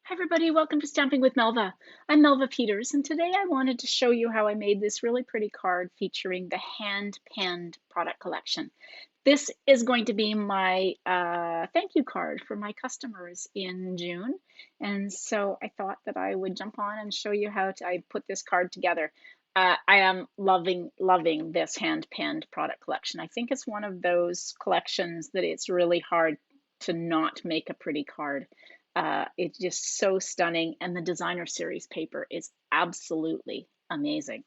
Hi everybody, welcome to Stamping with Melva. I'm Melva Peters, and today I wanted to show you how I made this really pretty card featuring the hand-penned product collection. This is going to be my thank you card for my customers in June, and so I thought that I would jump on and show you how I put this card together. I am loving this hand-penned product collection. I think it's one of those collections that it's really hard to not make a pretty card. It's just so stunning, and the designer series paper is absolutely amazing.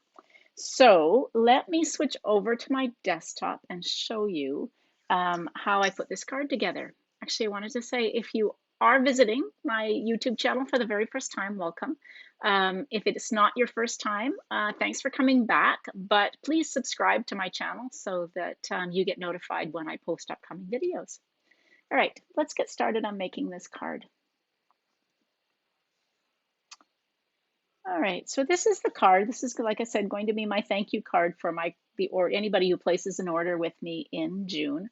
So let me switch over to my desktop and show you how I put this card together. Actually, I wanted to say if you are visiting my YouTube channel for the very first time, welcome. If it's not your first time, thanks for coming back, but please subscribe to my channel so that you get notified when I post upcoming videos. All right, let's get started on making this card. All right, so this is the card. This is, like I said, going to be my thank you card for anybody who places an order with me in June.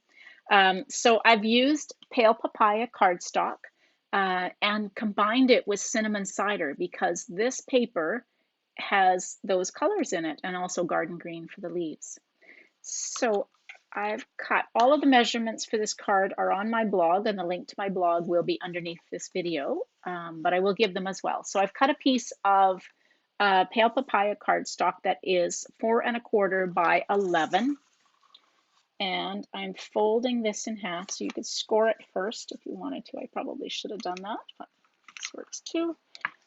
So I've used pale papaya cardstock and combined it with cinnamon cider because this paper has those colors in it, and also garden green for the leaves. So I've cut all of the measurements for this card are on my blog, and the link to my blog will be underneath this video, but I will give them as well. So I've cut a piece of pale papaya cardstock that is 4 1/4 by 11, and I'm folding this in half, so you could score it first if you wanted to. I probably should have done that, but this works too.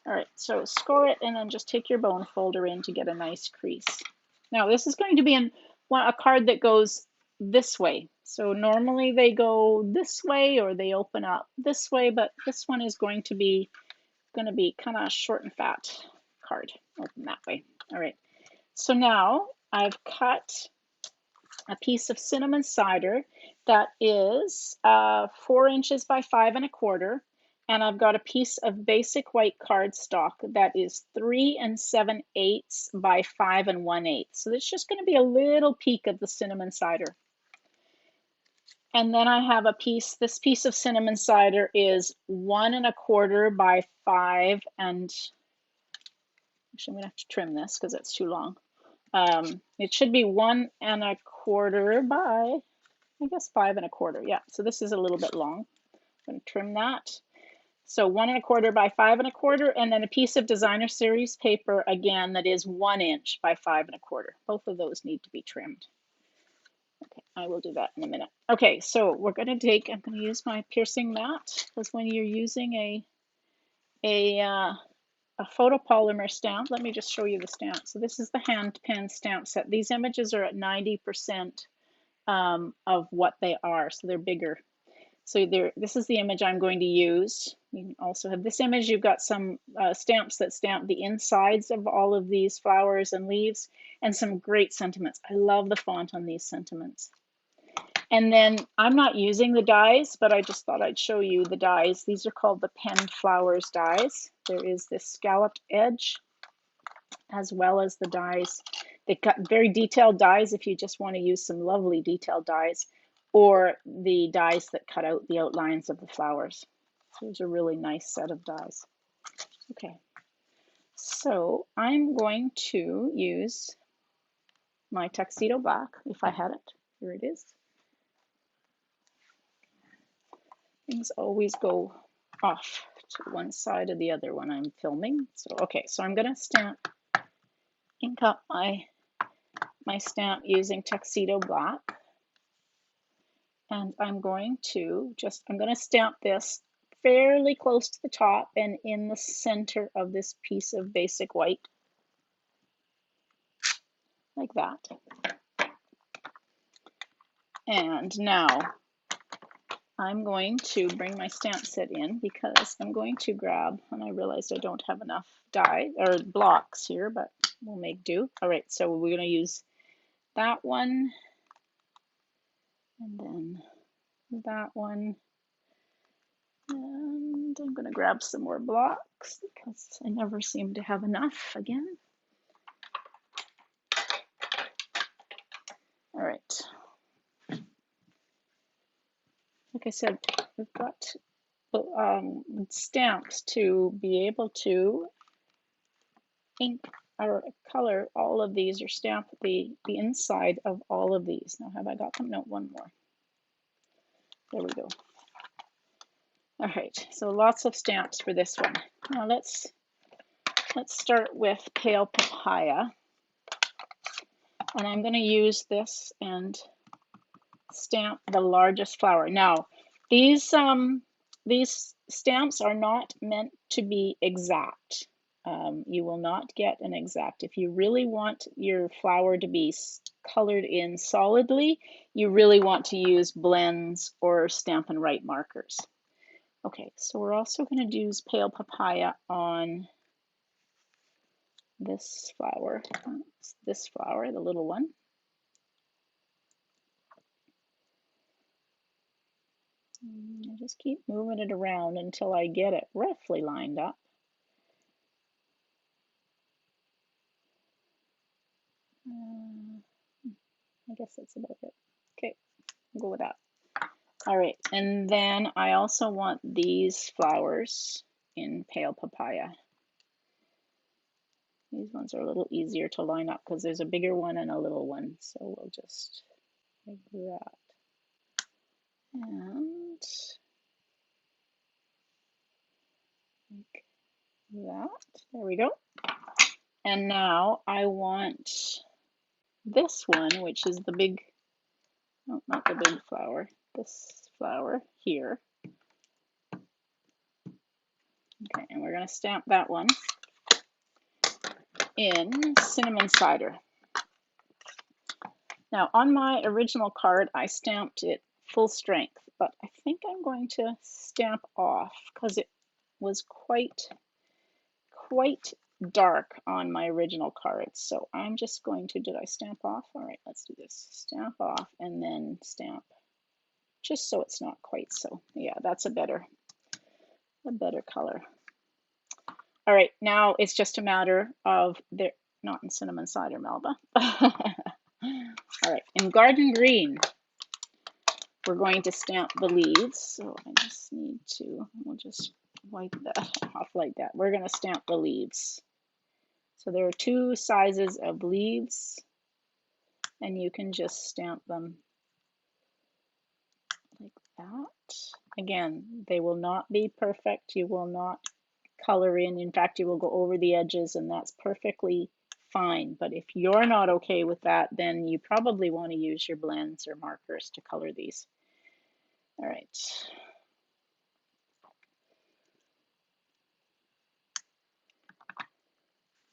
All right, so score it and then just take your bone folder in to get a nice crease. Now this is going to be a card that goes this way. So normally they go this way or they open up this way, but this one is going to be kind of short and fat card, open that way. All right, so now I've cut a piece of cinnamon cider that is 4 inches by 5 1/4. And I've got a piece of basic white cardstock that is 3 7/8 by 5 1/8. So it's just going to be a little peek of the cinnamon cider. And then I have this piece of cinnamon cider is 1 1/4 by 5, and actually I'm going to have to trim this because it's too long. It should be 1 1/4 by, I guess, 5 1/4. Yeah, so this is a little bit long. I'm going to trim that. So 1 1/4 by 5 1/4, and then a piece of designer series paper again that is 1 inch by 5 1/4. Both of those need to be trimmed. Okay, I will do that in a minute. Okay, so I'm going to use my piercing mat, because when you're using a photopolymer stamp, let me just show you the stamp. So this is the hand pen stamp set. These images are at 90% of what they are, so they're bigger. So this is the image I'm going to use. You also have this image. You've got some stamps that stamp the insides of all of these flowers and leaves, and some great sentiments. I love the font on these sentiments. And then I'm not using the dies, but I just thought I'd show you the dies. These are called the Penned Flowers dies. There is this scalloped edge, as well as the dies. They've got very detailed dies if you just want to use some lovely detailed dies, or the dies that cut out the outlines of the flowers. So there's a really nice set of dies. Okay, so I'm going to use my tuxedo black, if I had it. Here it is. Things always go off to one side or the other when I'm filming. So okay, so I'm going to ink up my stamp using tuxedo black. And I'm going to stamp this fairly close to the top and in the center of this piece of basic white, like that. And now I'm going to bring my stamp set in, because I'm going to grab, and I realized I don't have enough die or blocks here, but we'll make do. All right, so we're going to use that one, and then that one. And I'm going to grab some more blocks because I never seem to have enough again. All right. Like I said, we've got stamps to be able to ink or color all of these or stamp the inside of all of these. Now, have I got them? No, one more. There we go. All right, so lots of stamps for this one. Now let's start with Pale Papaya. And I'm going to use this and stamp the largest flower. Now, these stamps are not meant to be exact. You will not get an exact. If you really want your flower to be colored in solidly, you really want to use blends or Stampin' Write markers. Okay, so we're also going to use Pale Papaya on this flower. This flower, the little one. I just keep moving it around until I get it roughly lined up. I guess that's about it. Okay, we'll go with that. All right, and then I also want these flowers in Pale Papaya. These ones are a little easier to line up because there's a bigger one and a little one. So we'll just like that. And like that. There we go. And now I want this one, which is the big, no, not the big flower, this flower here. Okay, and we're going to stamp that one in Cinnamon Cider. Now, on my original card, I stamped it full strength, but I think I'm going to stamp off because it was quite dark on my original card. So I'm just going to, did I stamp off? All right, let's do this. Stamp off and then stamp, just so it's not quite so, yeah, that's a better color. All right, now it's just a matter of, not in Cinnamon Cider, Melva. All right, in Garden Green, we're going to stamp the leaves. So I just need to, we'll just wipe that off like that. We're going to stamp the leaves. So there are two sizes of leaves, and you can just stamp them like that. Again, they will not be perfect. You will not color in. In fact, you will go over the edges, and that's perfectly fine. But if you're not okay with that, then you probably want to use your blends or markers to color these. All right.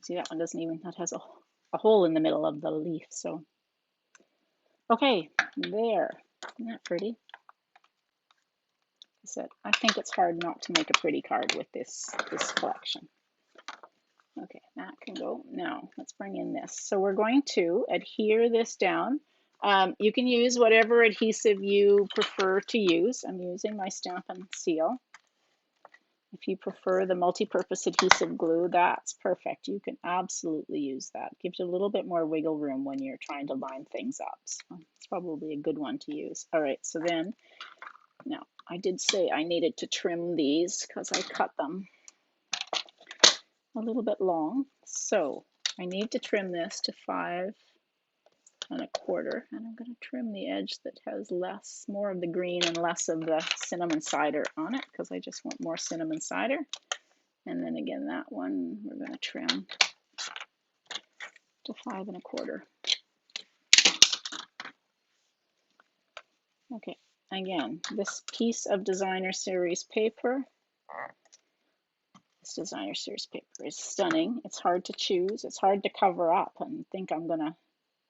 See, that one doesn't even, that has a hole in the middle of the leaf. So, okay, there. Isn't that pretty? I think it's hard not to make a pretty card with this collection. Okay, that can go. Now, let's bring in this. So we're going to adhere this down. You can use whatever adhesive you prefer to use. I'm using my Stampin' Seal. If you prefer the multi-purpose adhesive glue, that's perfect. You can absolutely use that. Gives you a little bit more wiggle room when you're trying to line things up. So it's probably a good one to use. All right, so then, now I did say I needed to trim these because I cut them a little bit long. So I need to trim this to 5 1/4, and I'm going to trim the edge that has more of the green and less of the cinnamon cider on it because I just want more cinnamon cider. And then again, that one we're going to trim to 5 1/4. Okay, again, this piece of designer series paper, this designer series paper is stunning. It's hard to choose. It's hard to cover up and think I'm going to,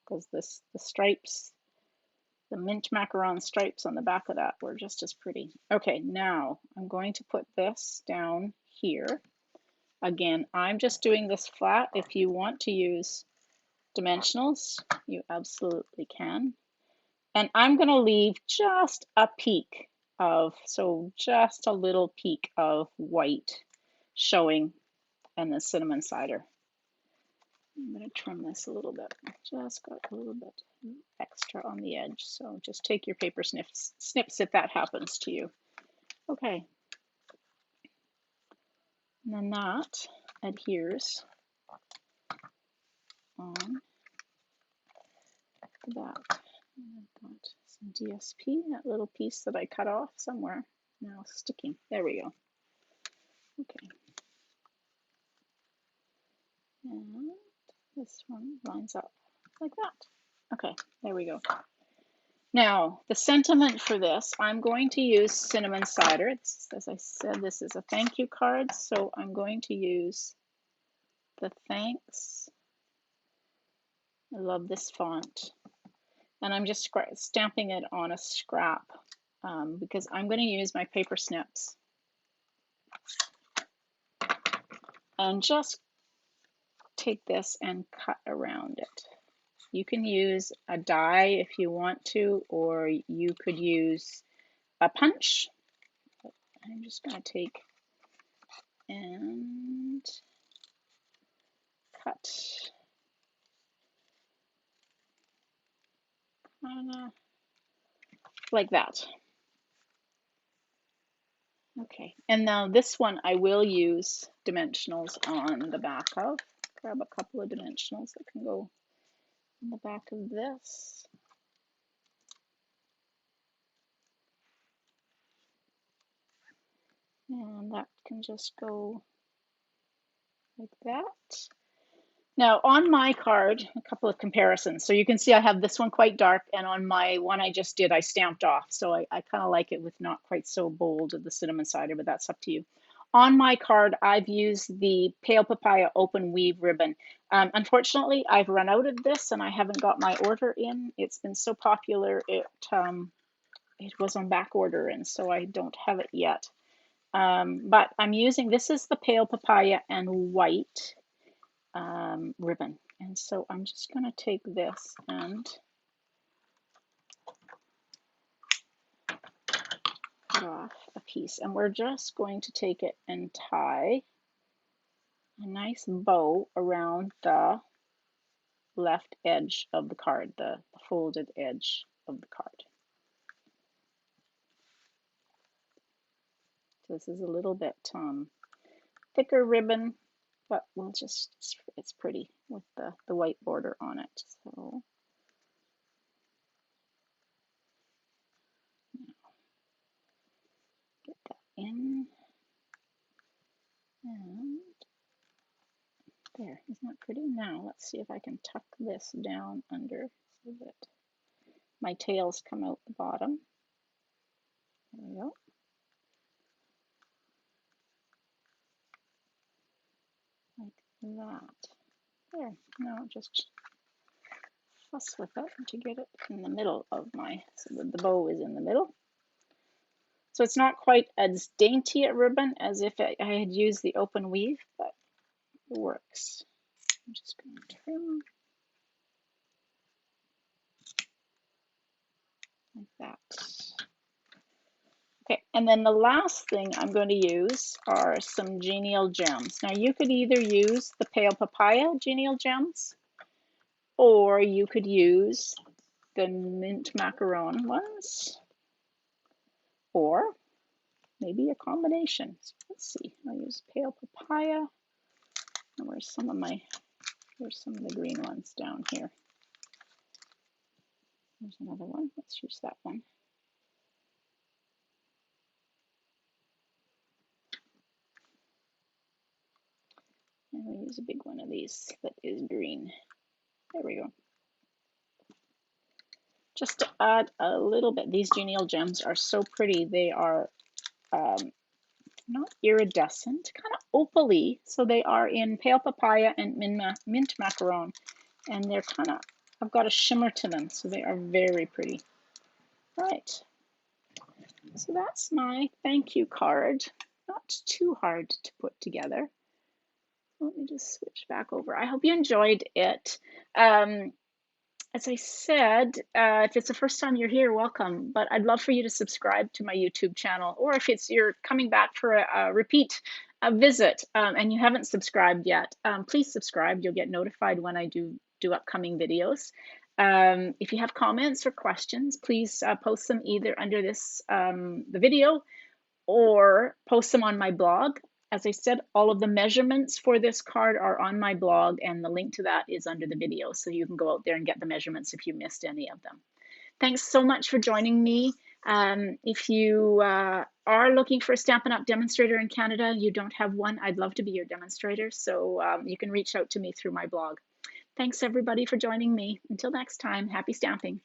because the stripes, the mint macaron stripes on the back of that were just as pretty. Okay, now I'm going to put this down here. Again, I'm just doing this flat. If you want to use dimensionals, you absolutely can. And I'm going to leave just a peak of, so just a little peak of white showing and the cinnamon cider. I'm going to trim this a little bit. Just got a little bit extra on the edge. So just take your paper snips if that happens to you. Okay. And then that adheres on the back. I've got some DSP, that little piece that I cut off somewhere, now sticking. There we go. Okay. And this one lines up like that. Okay, there we go. Now, the sentiment for this, I'm going to use cinnamon cider. As I said, this is a thank you card, so I'm going to use the thanks. I love this font. And I'm just stamping it on a scrap because I'm going to use my paper snips and just take this and cut around it. You can use a die if you want to, or you could use a punch. I'm just going to take and cut like that. Okay, and now this one I will use dimensionals on the back of. Grab a couple of dimensionals that can go on the back of this. And that can just go like that. Now on my card, a couple of comparisons. So you can see I have this one quite dark, and on my one I just did, I stamped off. So I kind of like it with not quite so bold of the cinnamon cider, but that's up to you. On my card, I've used the Pale Papaya Open Weave ribbon. Unfortunately, I've run out of this and I haven't got my order in. It's been so popular, it was on back order, and so I don't have it yet. But I'm using, this is the Pale Papaya and White ribbon. And so I'm just going to take this and cut off a piece. And we're just going to take it and tie a nice bow around the left edge of the card, the folded edge of the card. So this is a little bit thicker ribbon, but we'll just, it's pretty with the white border on it. So get that in, and there, isn't that pretty? Now let's see if I can tuck this down under so that my tails come out the bottom. There we go. Like that. There, now just fuss with it to get it in the middle of my, so that the bow is in the middle. So it's not quite as dainty a ribbon as if I had used the open weave, but it works. I'm just going to trim like that. Okay, and then the last thing I'm going to use are some genial gems. Now you could either use the Pale Papaya genial gems, or you could use the mint macaron ones, or maybe a combination. So let's see, I'll use Pale Papaya. And where's some of the green ones down here? There's another one. Let's use that one. And we'll use a big one of these that is green. There we go. Just to add a little bit, these genial gems are so pretty. They are not iridescent, kind of opally. So they are in Pale Papaya and mint macaron. And they're kind of, I've got a shimmer to them. So they are very pretty. Right. So that's my thank you card. Not too hard to put together. Let me just switch back over. I hope you enjoyed it. As I said, if it's the first time you're here, welcome. But I'd love for you to subscribe to my YouTube channel, or if you're coming back for a repeat visit and you haven't subscribed yet, please subscribe. You'll get notified when I do upcoming videos. If you have comments or questions, please post them either under this the video, or post them on my blog. As I said, all of the measurements for this card are on my blog, and the link to that is under the video. So you can go out there and get the measurements if you missed any of them. Thanks so much for joining me. If you are looking for a Stampin' Up! Demonstrator in Canada, you don't have one, I'd love to be your demonstrator. So you can reach out to me through my blog. Thanks everybody for joining me. Until next time, happy stamping.